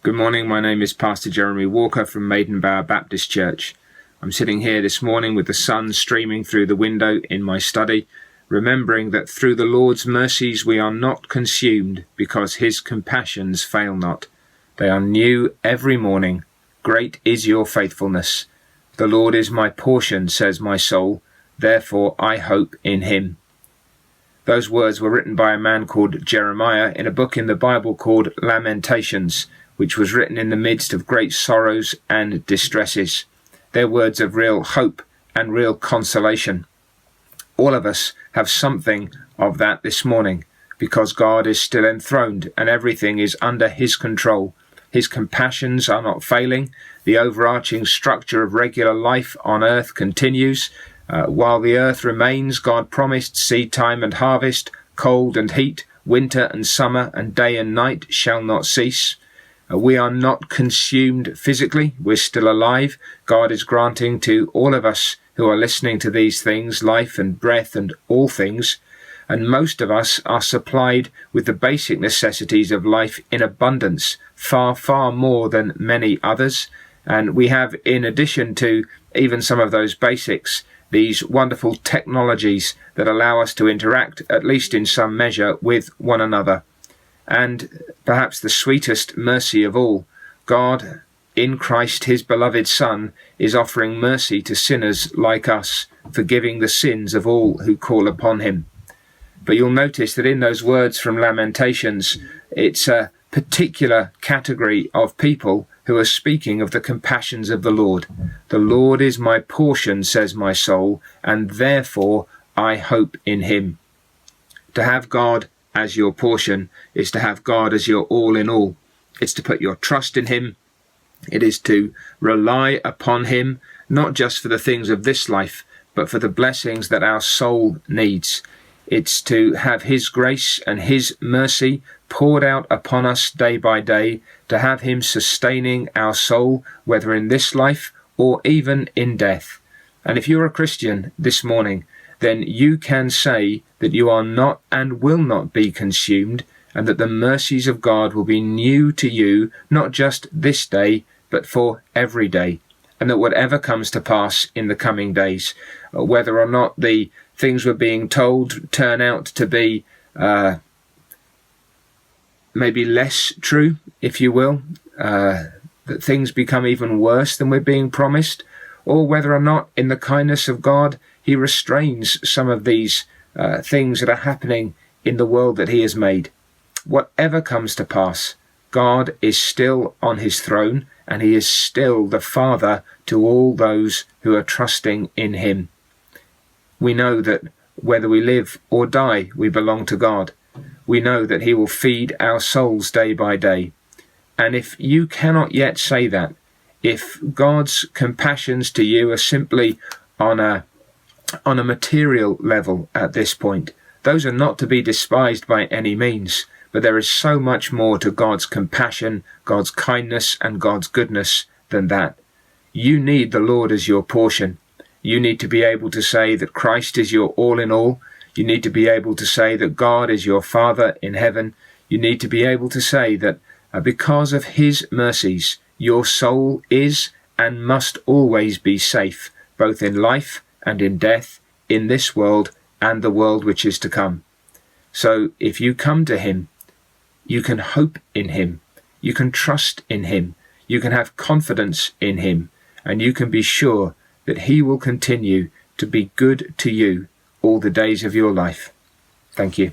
Good morning, my name is Pastor Jeremy Walker from Maidenbower Baptist Church. I'm sitting here this morning with the sun streaming through the window in my study, remembering that through the Lord's mercies we are not consumed, because his compassions fail not. They are new every morning. Great is your faithfulness. The Lord is my portion, says my soul, therefore I hope in him. Those words were written by a man called Jeremiah in a book in the Bible called Lamentations, which was written in the midst of great sorrows and distresses. They're words of real hope and real consolation. All of us have something of that this morning, because God is still enthroned and everything is under his control. His compassions are not failing. The overarching structure of regular life on earth continues. While the earth remains, God promised seed time and harvest, cold and heat, winter and summer, and day and night shall not cease. We are not consumed physically. We're still alive. God is granting to all of us who are listening to these things life and breath and all things. And most of us are supplied with the basic necessities of life in abundance, far, far more than many others. And we have, in addition to even some of those basics, these wonderful technologies that allow us to interact, at least in some measure, with one another. And perhaps the sweetest mercy of all, God, in Christ his beloved Son, is offering mercy to sinners like us, forgiving the sins of all who call upon him. But you'll notice that in those words from Lamentations, it's a particular category of people who are speaking of the compassions of the Lord. The Lord is my portion, says my soul, and therefore I hope in him. To have God as your portion is to have God as your all in all. It's to put your trust in him. It is to rely upon him, not just for the things of this life, but for the blessings that our soul needs. It's to have his grace and his mercy poured out upon us day by day, to have him sustaining our soul, whether in this life or even in death. And if you're a Christian this morning, then you can say that you are not and will not be consumed, and that the mercies of God will be new to you, not just this day, but for every day. And that whatever comes to pass in the coming days, whether or not the things we're being told turn out to be maybe less true, if you will, that things become even worse than we're being promised, or whether or not in the kindness of God he restrains some of these things that are happening in the world that he has made. Whatever comes to pass, God is still on his throne, and he is still the Father to all those who are trusting in him. We know that whether we live or die, we belong to God. We know that he will feed our souls day by day. And if you cannot yet say that, if God's compassions to you are simply on a material level at this point, those are not to be despised by any means. But there is so much more to God's compassion, God's kindness, and God's goodness than that. You need the Lord as your portion. You need to be able to say that Christ is your all in all. You need to be able to say that God is your Father in heaven. You need to be able to say that because of his mercies, your soul is and must always be safe, both in life and in death, in this world and the world which is to come. So if you come to him, you can hope in him, you can trust in him, you can have confidence in him, and you can be sure that he will continue to be good to you all the days of your life. Thank you.